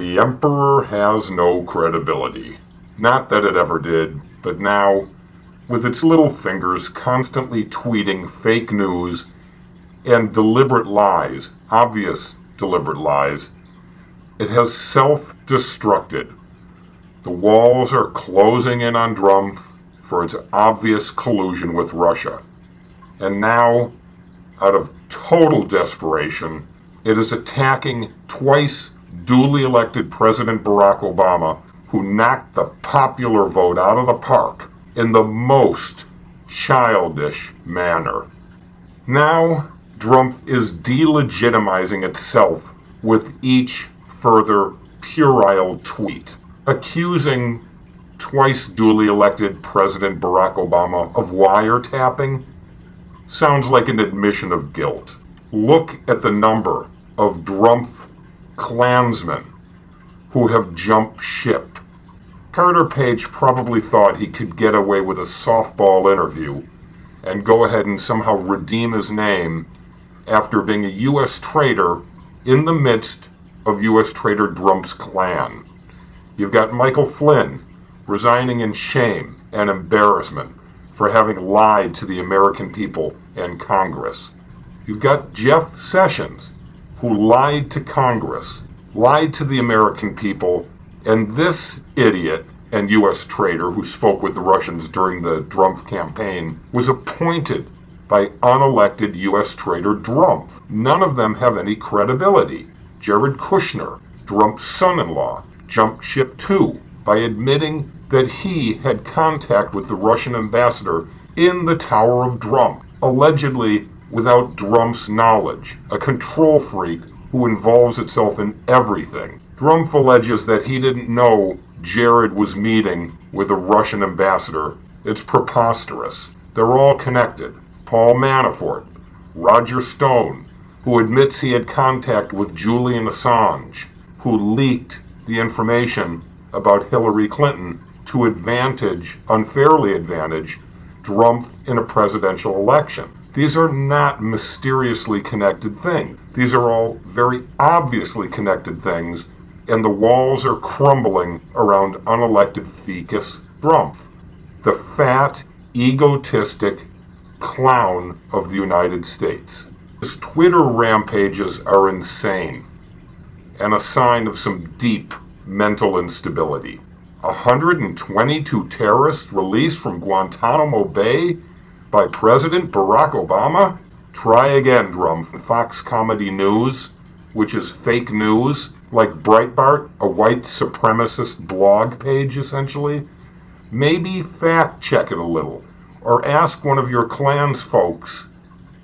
The emperor has no credibility. Not that it ever did, but now, with its little fingers constantly tweeting fake news and deliberate lies, obvious deliberate lies, it has self-destructed. The walls are closing in on drumpf for its obvious collusion with Russia. And now, out of total desperation, it is attacking twice duly elected President Barack Obama, who knocked the popular vote out of the park in the most childish manner. Now, drumpf is delegitimizing itself with each further puerile tweet, accusing twice duly elected President Barack Obama of wiretapping. Sounds like an admission of guilt. Look at the number of drumpf Klansmen who have jumped ship. Carter Page probably thought he could get away with a softball interview and go ahead and somehow redeem his name after being a U.S. traitor in the midst of U.S. traitor drumpf's clan. You've got Michael Flynn resigning in shame and embarrassment for having lied to the American people and Congress. You've got Jeff Sessions, who lied to Congress, lied to the American people, and this idiot and U.S. traitor who spoke with the Russians during the drumpf campaign was appointed by unelected U.S. traitor drumpf. None of them have any credibility. Jared Kushner, drumpf's son-in-law, jumped ship too by admitting that he had contact with the Russian ambassador in the Tower of Drumpf, allegedly without drumpf's knowledge, a control freak who involves itself in everything. Drumpf alleges that he didn't know Jared was meeting with a Russian ambassador. It's preposterous. They're all connected. Paul Manafort, Roger Stone, who admits he had contact with Julian Assange, who leaked the information about Hillary Clinton to unfairly advantage drumpf in a presidential election. These are not mysteriously connected things. These are all very obviously connected things, and the walls are crumbling around unelected ficus drumpf, the fat, egotistic clown of the United States. His Twitter rampages are insane and a sign of some deep mental instability. 122 terrorists released from Guantanamo Bay by President Barack Obama? Try again, drumpf. Fox Comedy News, which is fake news, like Breitbart, a white supremacist blog page essentially. Maybe fact check it a little, or ask one of your Klan's folks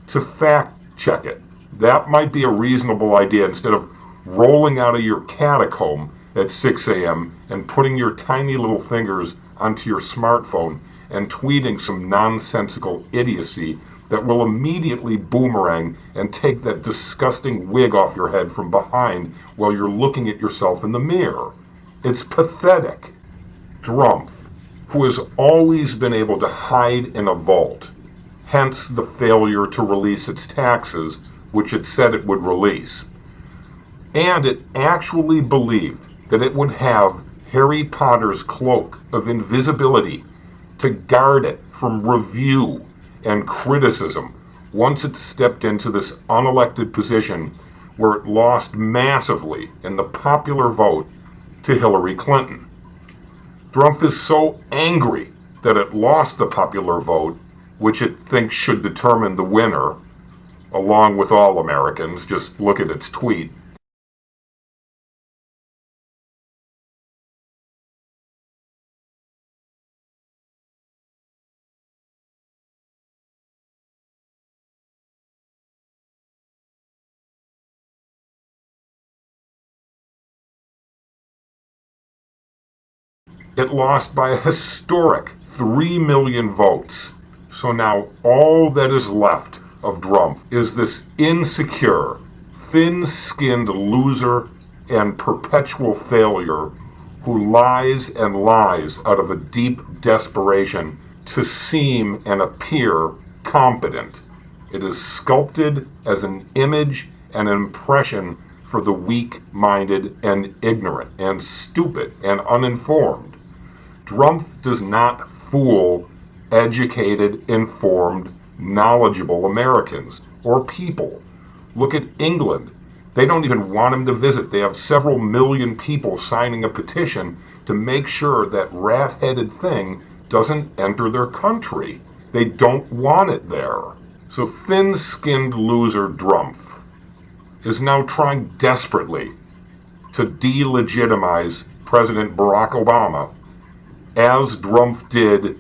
to fact check it. That might be a reasonable idea instead of rolling out of your catacomb at 6 a.m. and putting your tiny little fingers onto your smartphone and tweeting some nonsensical idiocy that will immediately boomerang and take that disgusting wig off your head from behind while you're looking at yourself in the mirror. It's pathetic. Drumpf, who has always been able to hide in a vault, hence the failure to release its taxes, which it said it would release. And it actually believed that it would have Harry Potter's cloak of invisibility to guard it from review and criticism once it stepped into this unelected position where it lost massively in the popular vote to Hillary Clinton. Drumpf is so angry that it lost the popular vote, which it thinks should determine the winner, along with all Americans. Just look at its tweet. It lost by a historic 3 million votes. So now all that is left of drumpf is this insecure, thin-skinned loser and perpetual failure who lies and lies out of a deep desperation to seem and appear competent. It is sculpted as an image and an impression for the weak-minded and ignorant and stupid and uninformed. Drumpf does not fool educated, informed, knowledgeable Americans or people. Look at England. They don't even want him to visit. They have several million people signing a petition to make sure that rat-headed thing doesn't enter their country. They don't want it there. So thin-skinned loser Drumpf is now trying desperately to delegitimize President Barack Obama, as Drumpf did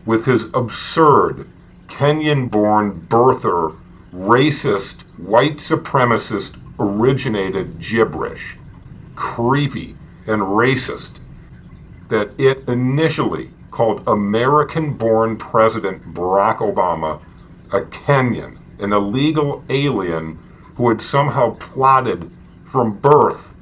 with his absurd Kenyan-born birther, racist, white supremacist originated gibberish. Creepy and racist that it initially called American-born President Barack Obama a Kenyan, an illegal alien who had somehow plotted from birth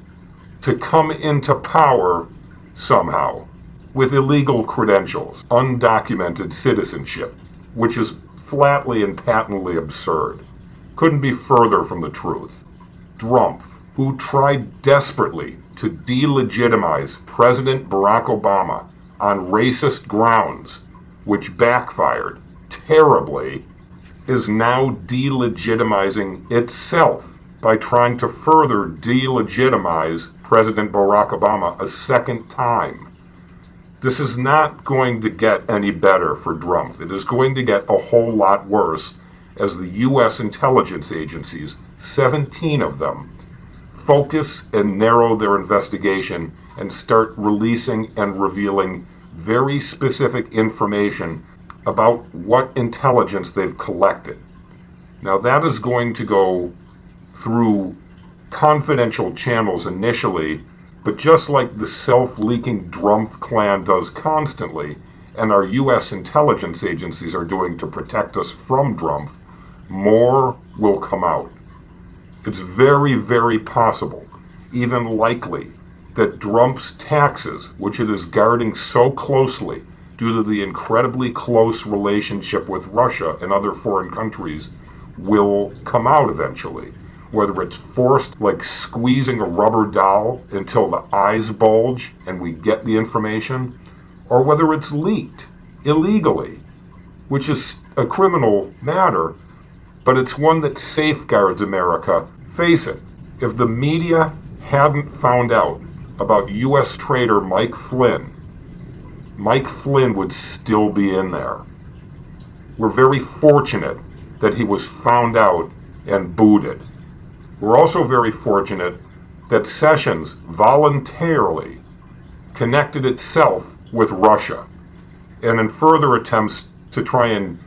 to come into power somehow with illegal credentials, undocumented citizenship, which is flatly and patently absurd. Couldn't be further from the truth. Drumpf, who tried desperately to delegitimize President Barack Obama on racist grounds, which backfired terribly, is now delegitimizing itself by trying to further delegitimize President Barack Obama a second time. This is not going to get any better for Drumpf. It is going to get a whole lot worse as the U.S. intelligence agencies, 17 of them, focus and narrow their investigation and start releasing and revealing very specific information about what intelligence they've collected. Now that is going to go through confidential channels initially, but just like the self-leaking Drumpf clan does constantly, and our U.S. intelligence agencies are doing to protect us from Drumpf, more will come out. It's very, very possible, even likely, that Drumpf's taxes, which it is guarding so closely due to the incredibly close relationship with Russia and other foreign countries, will come out eventually. Whether it's forced like squeezing a rubber doll until the eyes bulge and we get the information, or whether it's leaked illegally, which is a criminal matter, but it's one that safeguards America. Face it, if the media hadn't found out about U.S. traitor Mike Flynn would still be in there. We're very fortunate that he was found out and booted. We're also very fortunate that Sessions voluntarily connected itself with Russia, and in further attempts to try and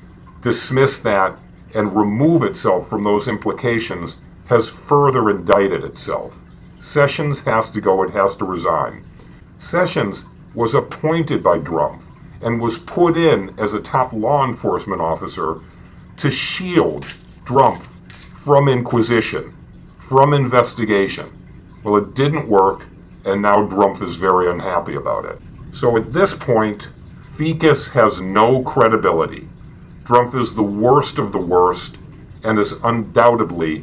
dismiss that and remove itself from those implications, has further indicted itself. Sessions has to go, it has to resign. Sessions was appointed by Drumpf and was put in as a top law enforcement officer to shield Drumpf from inquisition, from investigation. Well, it didn't work, and now Drumpf is very unhappy about it. So at this point, Ficus has no credibility. Drumpf is the worst of the worst and is undoubtedly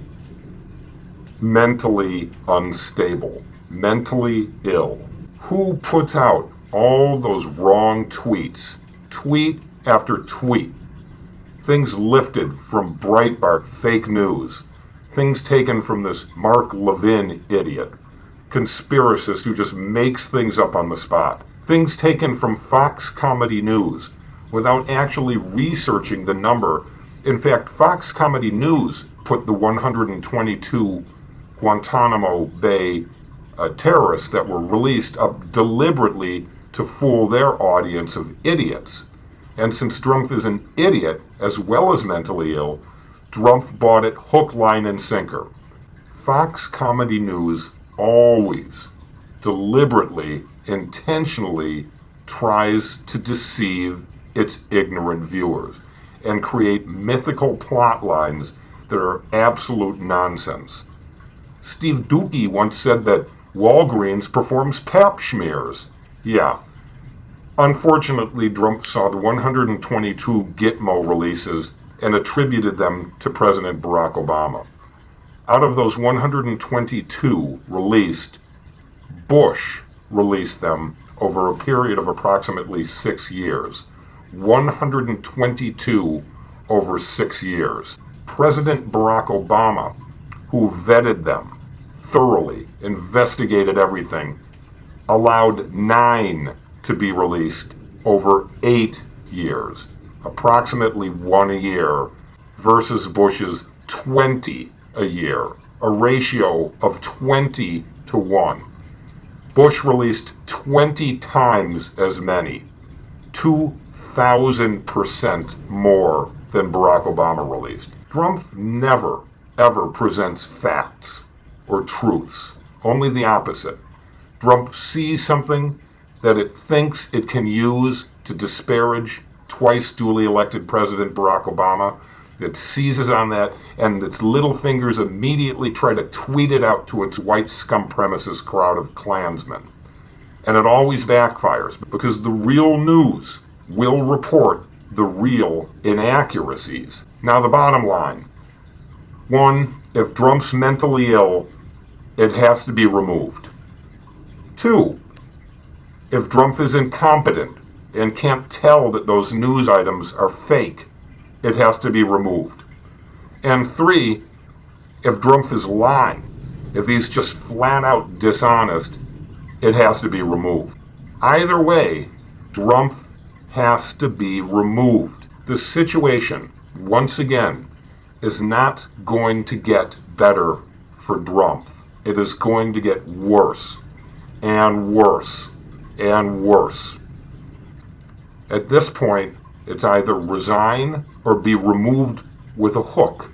mentally unstable, mentally ill. Who puts out all those wrong tweets, tweet after tweet, things lifted from Breitbart fake news, things taken from this Mark Levin idiot, conspiracist who just makes things up on the spot, things taken from Fox Comedy News without actually researching the number. In fact, Fox Comedy News put the 122 Guantanamo Bay terrorists that were released up deliberately to fool their audience of idiots. And since Drumpf is an idiot as well as mentally ill, Drumpf bought it hook, line, and sinker. Fox Comedy News always, deliberately, intentionally tries to deceive its ignorant viewers and create mythical plot lines that are absolute nonsense. Steve Dookie once said that Walgreens performs pap smears. Yeah. Unfortunately, Drumpf saw the 122 Gitmo releases and attributed them to President Barack Obama. Out of those 122 released, Bush released them over a period of approximately 6 years. 122 over 6 years. President Barack Obama, who vetted them thoroughly, investigated everything, allowed 9 to be released over 8 years, approximately 1 a year, versus Bush's 20 a year, a ratio of 20 to 1. Bush released 20 times as many, 2,000% more than Barack Obama released. Drumpf never, ever presents facts or truths, only the opposite. Drumpf sees something that it thinks it can use to disparage twice duly elected President Barack Obama. It seizes on that, and its little fingers immediately try to tweet it out to its white scum supremacist crowd of Klansmen. And it always backfires, because the real news will report the real inaccuracies. Now, the bottom line. 1, if Drumpf's mentally ill, it has to be removed. 2, if Drumpf is incompetent and can't tell that those news items are fake, it has to be removed. And 3, if Drumpf is lying, if he's just flat out dishonest, it has to be removed. Either way, Drumpf has to be removed. The situation, once again, is not going to get better for Drumpf. It is going to get worse and worse and worse. At this point, it's either resign or be removed with a hook.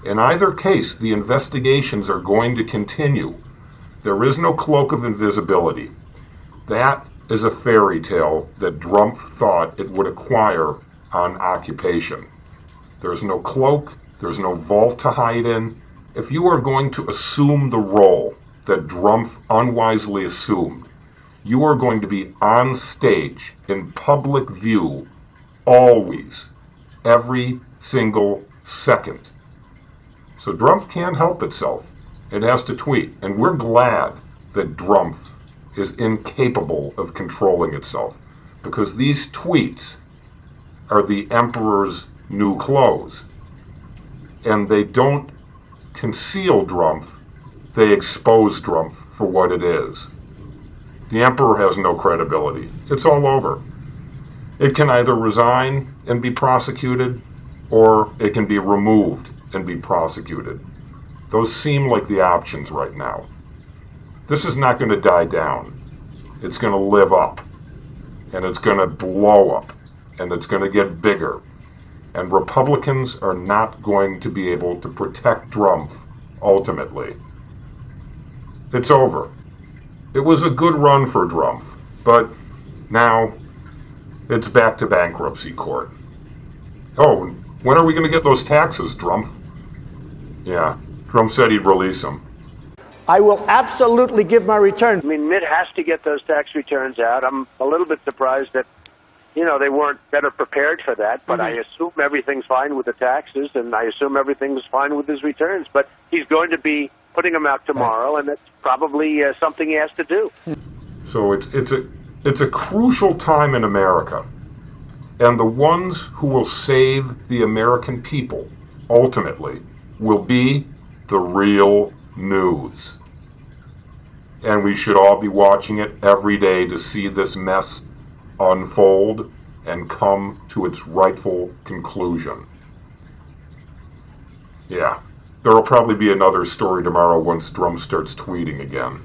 In either case, the investigations are going to continue. There is no cloak of invisibility. That is a fairy tale that Drumpf thought it would acquire on occupation. There's no cloak, there's no vault to hide in. If you are going to assume the role that Drumpf unwisely assumed, you are going to be on stage in public view always, every single second. So Drumpf can't help itself. It has to tweet. And we're glad that Drumpf is incapable of controlling itself, because these tweets are the emperor's new clothes. And they don't conceal Drumpf, they expose Drumpf for what it is. The emperor has no credibility. It's all over. It can either resign and be prosecuted, or it can be removed and be prosecuted. Those seem like the options right now. This is not going to die down. It's going to live up, and it's going to blow up, and it's going to get bigger. And Republicans are not going to be able to protect Drumpf ultimately. It's over. It was a good run for Drumpf, but now it's back to bankruptcy court. Oh, when are we going to get those taxes, Drumpf? Yeah, Drumpf said he'd release them. I will absolutely give my return. I mean, Mitt has to get those tax returns out. I'm a little bit surprised that, they weren't better prepared for that, but I assume everything's fine with the taxes, and I assume everything's fine with his returns. But he's going to be putting them out tomorrow, and that's probably something he has to do. So it's a crucial time in America, and the ones who will save the American people, ultimately, will be the real news. And we should all be watching it every day to see this mess unfold and come to its rightful conclusion. Yeah, there will probably be another story tomorrow once Drumpf starts tweeting again.